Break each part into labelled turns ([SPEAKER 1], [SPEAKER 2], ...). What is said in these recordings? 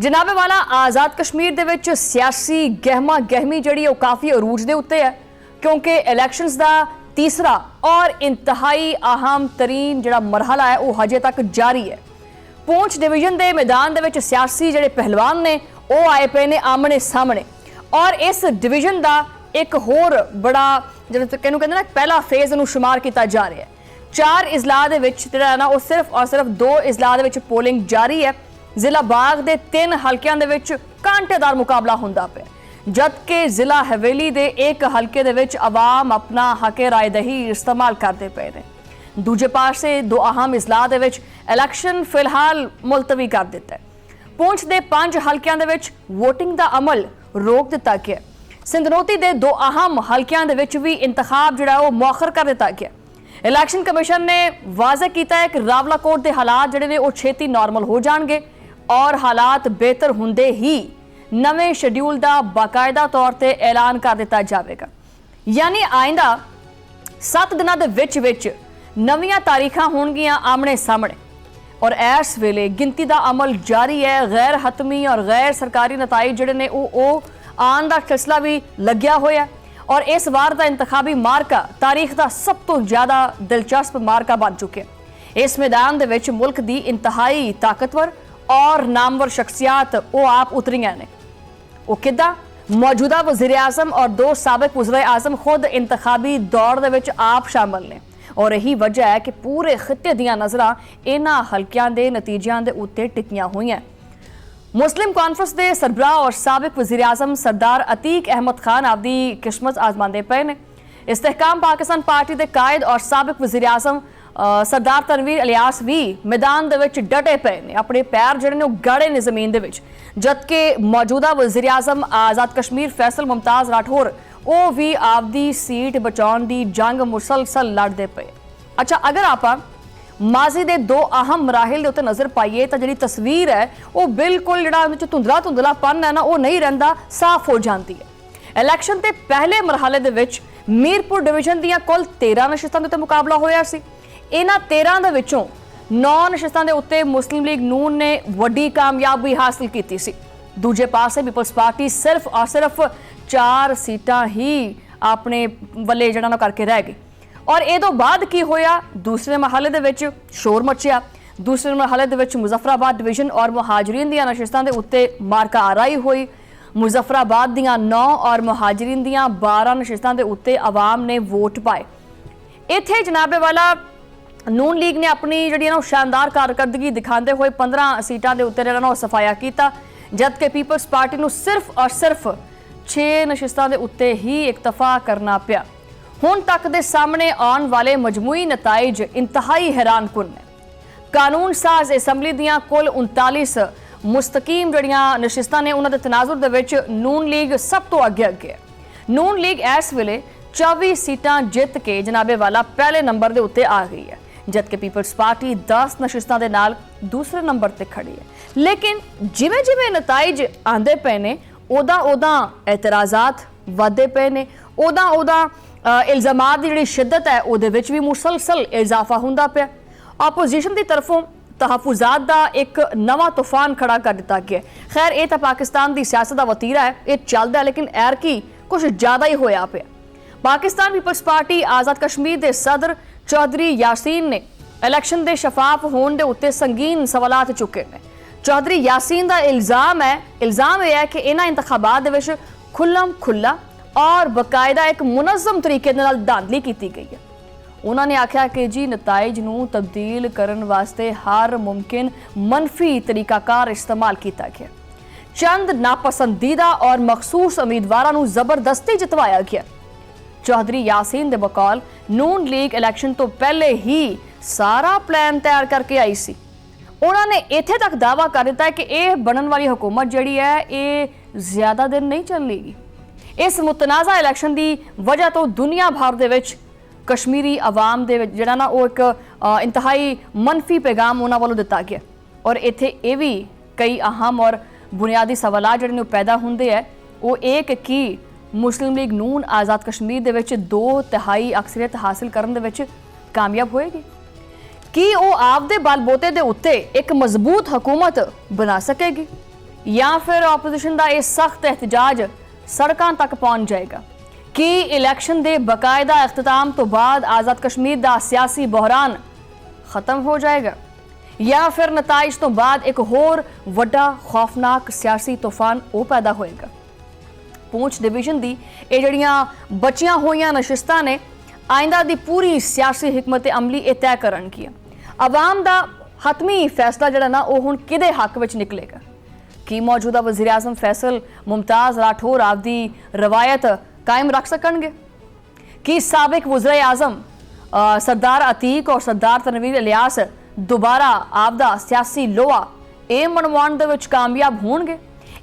[SPEAKER 1] जनाबे वाला आज़ाद कश्मीर दे विच सियासी गहमा गहमी जिहड़ी काफ़ी अरूज दे उत्ते है, क्योंकि इलैक्शनस का तीसरा और इंतहाई अहम तरीन जिहड़ा मरहला है वो हजे तक जारी है। पुंछ डिवीजन के मैदान दे विच सियासी जिहड़े पहलवान ने वो आए पे ने आमने सामने, और इस डिवीजन का एक होर बड़ा जिहड़ा कहते ना पहला फेज इहनूं शुमार किया जा रहा है। 4 इजलाह दे विच जिहड़ा ना वो सिर्फ और सिर्फ 2 इजलाह दे विच पोलिंग जारी है। जिला बाग के 3 हल्कियां दे विच कांटेदार मुकाबला हुंदा पे, जबकि जिला हवेली के 1 हल्के दे विच अवाम अपना हके रायदही इस्तेमाल करते पे ने। दूजे पासे 2 अहम इजलाह दे विच इलैक्शन फिलहाल मुलतवी कर दिता है। पुंछ के 5 हल्कियां दे विच वोटिंग का अमल रोक दिता गया। सिंधनोती के 2 अहम हल्कियां दे विच भी इंतखाब जिहड़ा वो मौखर कर दिता गया। इलैक्शन कमीशन ने वाज़ह किया है कि रावलाकोट के हालात जिहड़े ने वो छेती नॉर्मल हो जाएंगे और हालात बेहतर होंदे ही नवे शेड्यूल का बाकायदा तौर पर ऐलान कर दिता जाएगा। यानी आइंदा 7 दिनों के विच नवीं तारीखां होणगियां आमने सामने, और इस वेले गिनती का अमल जारी है। गैर हतमी और गैर सरकारी नताइज जिहड़े ने वो आने का सिलसिला भी लग्या होया, और इस बार का इंतखाबी मार्का तारीख का सब तो ज़्यादा दिलचस्प मार्का बन चुके हैं। इस मैदान दे विच मुल्क की इंतहाई ताकतवर और नामवर शख्सियात वो आप उतरियां ने। वो किदा मौजूदा वज़ीर आज़म और 2 साबिक वज़ीर आज़म खुद इंतखाबी दौड़ दे विच आप शामिल ने, और यही वजह है कि पूरे खिते दियां नज़रां इन्हां हल्कियां दे नतीजियां दे उत्ते टिकियां हुईयां। मुस्लिम कॉन्फ्रेंस के सरबराह और साबिक वज़ीर आज़म सरदार अतीक अहमद खान आपदी किस्मत आजमांदे पे ने। इस्तेहकाम पाकिस्तान पार्टी के कायद और साबिक वज़ीर आज़म सरदार तनवीर इलियास भी मैदान दे विच डटे पे ने, अपने पैर जिहड़े ने गाड़े ने जमीन दे विच, जबकि मौजूदा वज़ीर आज़म आज़ाद कश्मीर फैसल मुमताज़ राठौर वो भी आपदी सीट बचाने की जंग मुसलसल लड़ते पे। अच्छा, अगर आप माजी के 2 अहम मराहिल के उत्ते नज़र पाइए तो जी तस्वीर है वो बिल्कुल जो धुंधला धुंधलापन है ना वो नहीं रहिंदा, साफ हो जाती है। इलैक्शन के पहले मरहले दे विच मीरपुर डिवीजन दीयां कुल 13 नशिस्तां दे उत्ते मुकाबला होया सी। इन्हां 13 दे विचों 9 नशिस्तां दे उत्ते मुस्लिम लीग नून ने वड्डी कामयाबी हासिल की सी। दूजे पासे पीपल्स पार्टी सिर्फ और सिर्फ 4 सीटां ही अपने वल्ले जिहड़ा ना करके रह गई। और ये तो बाद की होया, दूसरे मरहले दे विच शोर मचिया। दूसरे मरहले दे विच मुजफ्फराबाद डिवीजन और मुहाजिरीन दीयां नशिस्तां दे उत्ते मार्का आराई हुई। मुजफ्फराबाद दीयां 9 और मुहाजिरीन दीयां 12 नशिस्तां दे उत्ते अवाम ने वोट पाए। इत्थे जनाबे वाला नून लीग ने अपनी जिहड़ी ना शानदार कारकर्दगी दिखाते हुए 15 सीटां दे उत्ते जिहड़ा ना सफाया किया, जबकि पीपल्स पार्टी नूं सिर्फ और सिर्फ 6 नशिस्तां दे उत्ते ही इक्तफा करना पिया। हुण तक दे सामने आने वाले मजमूई नताइज इंतहाई हैरानकुन ने। कानून साज असैंबली दीयां कुल 39 मुस्तकीम जड़ियां नशिस्तां ने उन्हां दे तनाजुर दे विच नून लीग सब तो अगे है। नून लीग इस वेले 24 सीटां जित के जनाबे वाला पहले नंबर के उत्ते आ गई है, जबकि पीपल्स पार्टी 10 नशिस्तां दे नाल दूसरे नंबर ते खड़ी है। लेकिन जिवें जिवें नताइज आंदे पे ने ओदा एतराज़ात वधदे पे ने, ओदा इल्जामात की जिहड़ी शिद्दत है उहदे विच भी मुसलसल इजाफा हुंदा पिया। आपोजिशन की तरफों तहफुजात का एक नवा तूफान खड़ा कर दिता गया। खैर ये तो पाकिस्तान की सियासत का वतीरा है, ये चलता है, लेकिन एरकी कुछ ज़्यादा ही होया पिया। पाकिस्तान पीपल्स पार्टी आज़ाद कश्मीर के सदर चौधरी यासीन ने इलैक्शन के शफाफ होने के उत्ते संगीन सवालात चुके हैं। चौधरी यासीन का इल्ज़ाम यह है कि इन्हां इंतखाबात दे विच खुल्लम खुल्ला और बाकायदा एक मुनज़्ज़म तरीके नाल धांधली की गई है। उन्होंने आख्या कि जी नताइज नूं तब्दील करन वास्ते हर मुमकिन मनफी तरीकाकार इस्तेमाल किया गया। चंद नापसंदीदा और मखसूस उम्मीदवारों नूं जबरदस्ती जितवाया गया। चौधरी यासीन दे बकौल नून लीग इलैक्शन तो पहले ही सारा प्लान तैयार करके आई सी। उन्होंने इत्थे तक दावा कर दिता है कि यह बनने वाली हुकूमत जिहड़ी है ये ज़्यादा दिन नहीं चलेगी। इस मुतनाज़ा इलैक्शन की वजह तो दुनिया भर दे विच कश्मीरी आवाम दे विच जिहड़ा ना वो एक इंतहाई मनफी पैगाम उन्हां वालों दिता गया। और इत्थे ये भी कई अहम और बुनियादी सवाल जिहड़े पैदा होंदे है वो एक कि मुस्लिम लीग नून आज़ाद कश्मीर दे विच 2/3 अक्सरियत हासिल करन दे विच कामयाब होएगी कि वो आपदे बलबोते दे उत्ते एक मजबूत हुकूमत बना सकेगी। ਜਾਂ ਫਿਰ ਆਪੋਜੀਸ਼ਨ ਦਾ ਇਹ ਸਖਤ एहतजाज ਸੜਕਾਂ ਤੱਕ ਪਹੁੰਚ ਜਾਏਗਾ? ਕੀ ਇਲੈਕਸ਼ਨ ਦੇ ਬਕਾਇਦਾ ਇਖਤਤਾਮ ਤੋਂ ਬਾਅਦ ਆਜ਼ਾਦ ਕਸ਼ਮੀਰ ਦਾ ਸਿਆਸੀ ਬੁਹਰਾਨ ਖਤਮ ਹੋ ਜਾਏਗਾ, ਜਾਂ ਫਿਰ ਨਤਾਇਜ ਤੋਂ ਬਾਅਦ ਇੱਕ ਹੋਰ ਵੱਡਾ ਖੌਫਨਾਕ ਸਿਆਸੀ ਤੂਫਾਨ ਉਹ ਪੈਦਾ ਹੋਏਗਾ? ਪੂੰਛ ਡਿਵੀਜ਼ਨ ਦੀ ਇਹ ਜਿਹੜੀਆਂ ਬਚੀਆਂ ਹੋਈਆਂ ਨਸ਼ਿਸਤਾਂ ਨੇ ਆਇੰਦਾ ਦੀ ਪੂਰੀ ਸਿਆਸੀ ਹਿਕਮਤ ਅਮਲੀ ਇਹ ਤੈਅ ਕਰਨਗੀਆਂ। ਆਵਾਮ ਦਾ ਹਤਮੀ ਫੈਸਲਾ ਜਿਹੜਾ ਨਾ ਉਹ ਹੁਣ ਕਿਹਦੇ ਹੱਕ ਵਿੱਚ ਨਿਕਲੇਗਾ? ਕੀ ਮੌਜੂਦਾ ਵਜ਼ੀਰ ਆਜ਼ਮ ਫੈਸਲ ਮੁਮਤਾਜ਼ ਰਾਠੌਰ ਆਪਦੀ ਰਵਾਇਤ ਕਾਇਮ ਰੱਖ ਸਕਣਗੇ? ਕੀ ਸਾबिक वज़ीर आज़म सरदार अतीक और सरदार तनवीर इलियास दोबारा आपदा सियासी लोहा ਇਹ ਮਨਵਾਉਣ ਦੇ ਵਿੱਚ ਕਾਮਯਾਬ ਹੋਣਗੇ?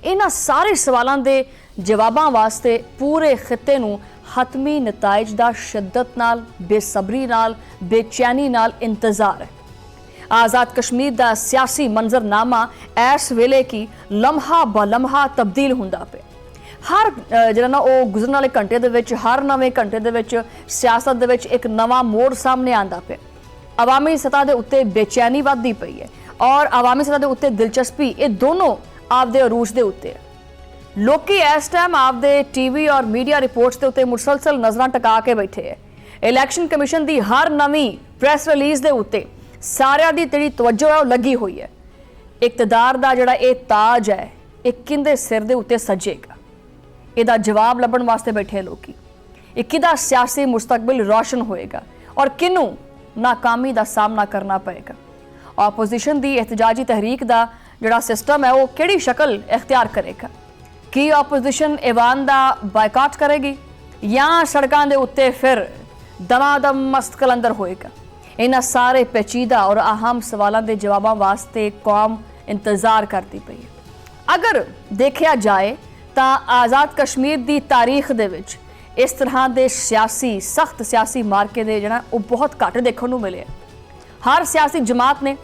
[SPEAKER 1] ਇਹਨਾਂ ਸਾਰੇ ਸਵਾਲਾਂ ਦੇ ਜਵਾਬਾਂ ਵਾਸਤੇ ਪੂਰੇ ਖਿੱਤੇ ਨੂੰ ਹਤਮੀ ਨਤਾਇਜ ਦਾ ਸ਼ਿੱਦਤ ਨਾਲ, ਬੇਸਬਰੀ ਨਾਲ, ਬੇਚੈਨੀ ਨਾਲ ਇੰਤਜ਼ਾਰ ਹੈ। आज़ाद कश्मीर ਦਾ सियासी मंजरनामा इस वेले की लम्हा ब लम्हा तब्दील ਹੁੰਦਾ ਪਿਆ। हर ਜਿਹੜਾ ਨਾ ਉਹ ਗੁਜ਼ਰਨ ਵਾਲੇ ਘੰਟੇ ਦੇ ਵਿੱਚ, ਹਰ ਨਵੇਂ ਘੰਟੇ ਦੇ ਵਿੱਚ ਸਿਆਸਤ ਦੇ ਵਿੱਚ ਇੱਕ ਨਵਾਂ ਮੋੜ ਸਾਹਮਣੇ ਆਉਂਦਾ ਪਿਆ। ਆਵਾਮੀ ਸਤਹ ਦੇ ਉੱਤੇ ਬੇਚੈਨੀ ਵੱਧਦੀ ਪਈ ਹੈ ਔਰ ਆਵਾਮੀ ਸਤਹ ਦੇ ਉੱਤੇ ਦਿਲਚਸਪੀ, ਇਹ ਦੋਨੋਂ ਆਪਦੇ ਅਰੂਜ ਦੇ ਉੱਤੇ ਹੈ। ਲੋਕੀ ਇਸ ਟਾਈਮ ਆਪਦੇ ਟੀਵੀ ਔਰ ਮੀਡੀਆ ਰਿਪੋਰਟਸ ਦੇ ਉੱਤੇ ਮੁਸਲਸਲ ਨਜ਼ਰਾਂ ਟਿਕਾ ਕੇ ਬੈਠੇ ਹੈ। ਇਲੈਕਸ਼ਨ ਕਮਿਸ਼ਨ ਦੀ ਹਰ ਨਵੀਂ ਪ੍ਰੈਸ ਰਿਲੀਜ਼ ਦੇ ਉੱਤੇ ਸਾਰਿਆਂ ਦੀ ਜਿਹੜੀ ਤਵੱਜੋ ਹੈ ਉਹ ਲੱਗੀ ਹੋਈ ਹੈ। ਇਕਤਦਾਰ ਦਾ ਜਿਹੜਾ ਇਹ ਤਾਜ ਹੈ ਇਹ ਕਿਹਦੇ ਸਿਰ ਦੇ ਉੱਤੇ ਸੱਜੇਗਾ? ਇਹਦਾ ਜਵਾਬ ਲੱਭਣ ਵਾਸਤੇ ਬੈਠੇ ਲੋਕੀ। ਇਹ ਕਿਹਦਾ ਸਿਆਸੀ ਮੁਸਤਕਬਲ ਰੋਸ਼ਨ ਹੋਏਗਾ ਔਰ ਕਿਹਨੂੰ ਨਾਕਾਮੀ ਦਾ ਸਾਹਮਣਾ ਕਰਨਾ ਪਏਗਾ? ਆਪੋਜੀਸ਼ਨ ਦੀ ਇhtਜਾਜੀ ਤਹਿਰੀਕ ਦਾ ਜਿਹੜਾ ਸਿਸਟਮ ਹੈ ਉਹ ਕਿਹੜੀ ਸ਼ਕਲ ਇਖਤਿਆਰ ਕਰੇਗਾ? ਕੀ ਆਪੋਜੀਸ਼ਨ ਈਵਾਨ ਦਾ ਬਾਈਕਾਟ ਕਰੇਗੀ ਜਾਂ ਸੜਕਾਂ ਦੇ ਉੱਤੇ ਫਿਰ ਦਮਾਦਮ ਮਸਤ ਕਲੰਦਰ ਹੋਏਗਾ? ਇਹਨਾਂ ਸਾਰੇ ਪੇਚੀਦਾ ਔਰ ਅਹਿਮ ਸਵਾਲਾਂ ਦੇ ਜਵਾਬਾਂ ਵਾਸਤੇ ਕੌਮ ਇੰਤਜ਼ਾਰ ਕਰਦੀ ਪਈ ਹੈ। ਅਗਰ ਦੇਖਿਆ ਜਾਏ ਤਾਂ ਆਜ਼ਾਦ ਕਸ਼ਮੀਰ ਦੀ ਤਾਰੀਖ ਦੇ ਵਿੱਚ ਇਸ ਤਰ੍ਹਾਂ ਦੇ ਸਿਆਸੀ ਸਖਤ ਸਿਆਸੀ ਮਾਰਕੇ ਦੇ ਜਿਹੜਾ ਉਹ ਬਹੁਤ ਘੱਟ ਦੇਖਣ ਨੂੰ ਮਿਲੇ। ਹਰ ਸਿਆਸੀ ਜਮਾਤ ਨੇ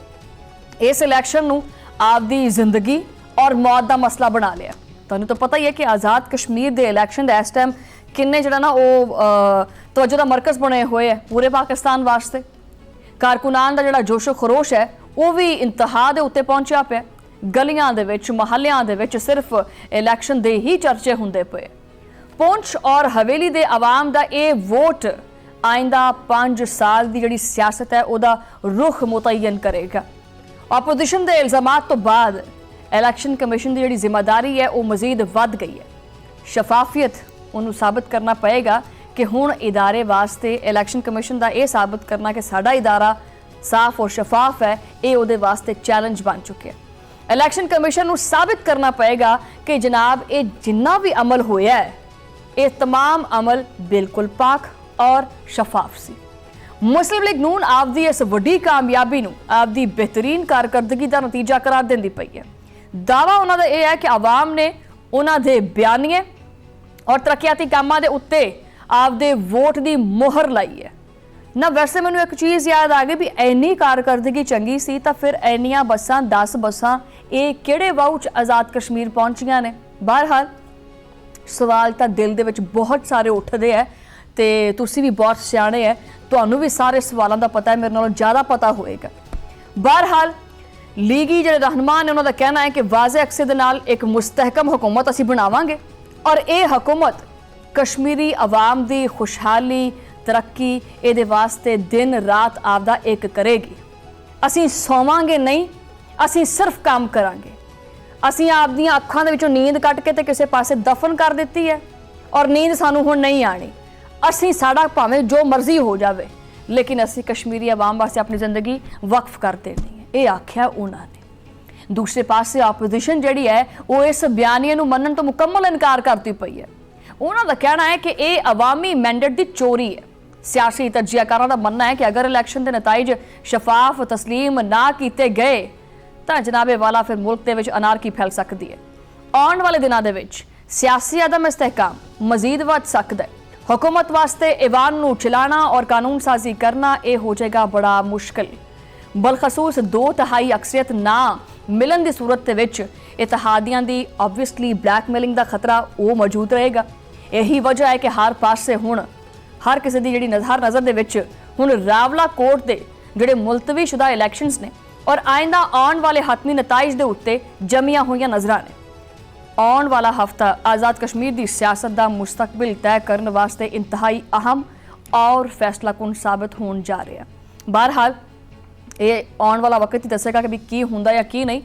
[SPEAKER 1] ਇਸ ਇਲੈਕਸ਼ਨ ਨੂੰ ਆਪਦੀ ਜ਼ਿੰਦਗੀ ਔਰ ਮੌਤ ਦਾ ਮਸਲਾ ਬਣਾ ਲਿਆ। ਤੁਹਾਨੂੰ ਤਾਂ ਪਤਾ ਹੀ ਹੈ ਕਿ ਆਜ਼ਾਦ ਕਸ਼ਮੀਰ ਦੇ ਇਲੈਕਸ਼ਨ ਦਾ ਇਸ ਟਾਈਮ ਕਿੰਨੇ ਜਿਹੜਾ ਨਾ ਉਹ ਤਵੱਜੋ ਦਾ ਮਰਕਜ਼ ਬਣੇ ਹੋਏ ਹੈ ਪੂਰੇ ਪਾਕਿਸਤਾਨ ਵਾਸਤੇ। ਕਾਰਕੁਨਾਨ ਦਾ ਜਿਹੜਾ ਜੋਸ਼ੋ ਖਰੋਸ਼ ਹੈ ਉਹ ਵੀ ਇੰਤਹਾ ਦੇ ਉੱਤੇ ਪਹੁੰਚਿਆ ਪਿਆ। ਗਲੀਆਂ ਦੇ ਵਿੱਚ, ਮੁਹੱਲਿਆਂ ਦੇ ਵਿੱਚ ਸਿਰਫ ਇਲੈਕਸ਼ਨ ਦੇ ਹੀ ਚਰਚੇ ਹੁੰਦੇ ਪਏ। ਪੁੰਛ ਔਰ ਹਵੇਲੀ ਦੇ ਆਵਾਮ ਦਾ ਇਹ ਵੋਟ ਆਇੰਦਾ 5 ਸਾਲ ਦੀ ਜਿਹੜੀ ਸਿਆਸਤ ਹੈ ਉਹਦਾ ਰੁਖ ਮੁਤਅਯਨ ਕਰੇਗਾ। ਆਪੋਜੀਸ਼ਨ ਦੇ ਇਲਜ਼ਾਮਾਤ ਤੋਂ ਬਾਅਦ ਇਲੈਕਸ਼ਨ ਕਮਿਸ਼ਨ ਦੀ ਜਿਹੜੀ ਜ਼ਿੰਮੇਵਾਰੀ ਹੈ ਉਹ ਮਜ਼ੀਦ ਵੱਧ ਗਈ ਹੈ। ਸ਼ਫਾਫੀਅਤ ਉਹਨੂੰ ਸਾਬਤ ਕਰਨਾ ਪਏਗਾ ਕਿ ਹੁਣ ਇਦਾਰੇ ਵਾਸਤੇ ਇਲੈਕਸ਼ਨ ਕਮਿਸ਼ਨ ਦਾ ਇਹ ਸਾਬਤ ਕਰਨਾ ਕਿ ਸਾਡਾ ਇਦਾਰਾ ਸਾਫ਼ ਔਰ ਸ਼ਫਾਫ ਹੈ, ਇਹ ਉਹਦੇ ਵਾਸਤੇ ਚੈਲੰਜ ਬਣ ਚੁੱਕਿਆ। ਇਲੈਕਸ਼ਨ ਕਮਿਸ਼ਨ ਨੂੰ ਸਾਬਤ ਕਰਨਾ ਪਏਗਾ ਕਿ ਜਨਾਬ ਇਹ ਜਿੰਨਾ ਵੀ ਅਮਲ ਹੋਇਆ ਹੈ ਇਹ तमाम ਅਮਲ ਬਿਲਕੁਲ ਪਾਕ ਔਰ ਸ਼ਫਾਫ ਸੀ। ਮੁਸਲਿਮ ਲੀਗ ਨੂਨ ਆਪਦੀ ਇਸ ਵੱਡੀ ਕਾਮਯਾਬੀ ਨੂੰ ਆਪਦੀ ਬਿਹਤਰੀਨ ਕਾਰਕਰਦਗੀ ਦਾ ਨਤੀਜਾ ਕਰਾਰ ਦਿੰਦੀ ਪਈ ਹੈ। ਦਾਅਵਾ ਉਹਨਾਂ ਦਾ ਇਹ ਹੈ ਕਿ ਆਵਾਮ ਨੇ ਉਹਨਾਂ ਦੇ ਬਿਆਨੀਏ ਔਰ ਤਰੱਕੀਆਤੀ ਕੰਮਾਂ ਦੇ ਉੱਤੇ ਆਪਦੇ ਵੋਟ ਦੀ ਮੋਹਰ ਲਾਈ ਹੈ ਨਾ। ਵੈਸੇ ਮੈਨੂੰ ਇੱਕ ਚੀਜ਼ ਯਾਦ ਆ ਗਈ ਵੀ ਇੰਨੀ ਕਾਰਕਰਦਗੀ ਚੰਗੀ ਸੀ ਤਾਂ ਫਿਰ ਇੰਨੀਆਂ ਬੱਸਾਂ 10 ਬੱਸਾਂ ਇਹ ਕਿਹੜੇ ਵਾਊ 'ਚ ਆਜ਼ਾਦ ਕਸ਼ਮੀਰ ਪਹੁੰਚੀਆਂ ਨੇ? ਬਹਰਹਾਲ ਸਵਾਲ ਤਾਂ ਦਿਲ ਦੇ ਵਿੱਚ ਬਹੁਤ ਸਾਰੇ ਉੱਠਦੇ ਹੈ ਤੇ ਤੁਸੀਂ ਵੀ ਬਹੁਤ ਸਿਆਣੇ ਹੈ, ਤੁਹਾਨੂੰ ਵੀ ਸਾਰੇ ਸਵਾਲਾਂ ਦਾ ਪਤਾ ਹੈ, ਮੇਰੇ ਨਾਲੋਂ ਜ਼ਿਆਦਾ ਪਤਾ ਹੋਏਗਾ। ਬਹਰਹਾਲ ਲੀਗੀ ਜਿਹੜੇ ਰਹਿਨੁਮਾ ਨੇ ਉਹਨਾਂ ਦਾ ਕਹਿਣਾ ਹੈ ਕਿ ਵਾਜ਼ੇ ਅਕਸੇ ਦੇ ਨਾਲ ਇੱਕ ਮੁਸਤਹਿਕਮ ਹੁਕੂਮਤ ਅਸੀਂ ਬਣਾਵਾਂਗੇ ਔਰ ਇਹ ਹੁਕੂਮਤ ਕਸ਼ਮੀਰੀ ਆਵਾਮ ਦੀ ਖੁਸ਼ਹਾਲੀ, ਤਰੱਕੀ ਇਹਦੇ ਵਾਸਤੇ ਦਿਨ ਰਾਤ ਆਪਦਾ ਇੱਕ ਕਰੇਗੀ। ਅਸੀਂ ਸੌਵਾਂਗੇ ਨਹੀਂ, ਅਸੀਂ ਸਿਰਫ ਕੰਮ ਕਰਾਂਗੇ। ਅਸੀਂ ਆਪਦੀਆਂ ਅੱਖਾਂ ਦੇ ਵਿੱਚੋਂ ਨੀਂਦ ਕੱਢ ਕੇ ਤੇ ਕਿਸੇ ਪਾਸੇ ਦਫਨ ਕਰ ਦਿੱਤੀ ਹੈ ਔਰ ਨੀਂਦ ਸਾਨੂੰ ਹੁਣ ਨਹੀਂ ਆਣੀ। ਅਸੀਂ ਸਾਡਾ ਭਾਵੇਂ ਜੋ ਮਰਜ਼ੀ ਹੋ ਜਾਵੇ ਲੇਕਿਨ ਅਸੀਂ ਕਸ਼ਮੀਰੀ ਆਵਾਮ ਵਾਸਤੇ ਆਪਣੀ ਜ਼ਿੰਦਗੀ ਵਕਫ ਕਰ ਦੇਣੀ ਹੈ, ਇਹ ਆਖਿਆ ਉਹਨਾਂ ਨੇ। ਦੂਸਰੇ ਪਾਸੇ ਆਪੋਜੀਸ਼ਨ ਜਿਹੜੀ ਹੈ ਉਹ ਇਸ ਬਿਆਨੀਏ ਨੂੰ ਮੰਨਣ ਤੋਂ ਮੁਕੰਮਲ ਇਨਕਾਰ ਕਰਦੀ ਪਈ ਹੈ। ਉਹਨਾਂ ਦਾ ਕਹਿਣਾ ਹੈ ਕਿ ਇਹ ਅਵਾਮੀ ਮੈਂਡੇਟ ਦੀ ਚੋਰੀ ਹੈ। ਸਿਆਸੀ ਤਜਜ਼ੀਆਕਾਰਾਂ ਦਾ ਮੰਨਣਾ ਹੈ ਕਿ ਅਗਰ ਇਲੈਕਸ਼ਨ ਦੇ ਨਤਾਇਜ ਸ਼ਫਾਫ ਤਸਲੀਮ ਨਾ ਕੀਤੇ ਗਏ ਤਾਂ ਜਨਾਬੇ ਵਾਲਾ ਫਿਰ ਮੁਲਕ ਦੇ ਵਿੱਚ ਅਨਾਰਕੀ ਫੈਲ ਸਕਦੀ ਹੈ। ਆਉਣ ਵਾਲੇ ਦਿਨਾਂ ਦੇ ਵਿੱਚ ਸਿਆਸੀ ਅਦਮ ਇਸਤਹਿਕਾਮ ਮਜ਼ੀਦ ਵੱਧ ਸਕਦਾ ਹੈ। हुकूमत वास्ते ईवान नूं चलाना और कानून साजी करना ये हो जाएगा बड़ा मुश्किल। बलखसूस 2/3 अक्सरियत ना मिलन की सूरत दे विच इतिहादियां दी ऑबवियसली ब्लैकमेलिंग का खतरा वो मौजूद रहेगा। यही वजह है कि हर पासे हुण हर किसी की जिहड़ी नज़र दे विच हुण रावला कोट दे जिहड़े मुलतवी शुदा इलैक्शनस ने और आइंदा आउण वाले हतमी नताइज दे उत्ते जमियां होईयां नज़रां ने। ਆਉਣ ਵਾਲਾ ਹਫਤਾ ਆਜ਼ਾਦ ਕਸ਼ਮੀਰ ਦੀ ਸਿਆਸਤ ਦਾ ਮੁਸਤਕਬਲ ਤੈਅ ਕਰਨ ਵਾਸਤੇ ਇੰਤਹਾਈ ਅਹਿਮ ਔਰ ਫੈਸਲਾਕੁਨ ਸਾਬਤ ਹੋਣ ਜਾ ਰਿਹਾ। ਬਹਰਹਾਲ ਇਹ ਆਉਣ ਵਾਲਾ ਵਕਤ ਹੀ ਦੱਸੇਗਾ ਕਿ ਵੀ ਕੀ ਹੁੰਦਾ ਜਾਂ ਕੀ ਨਹੀਂ।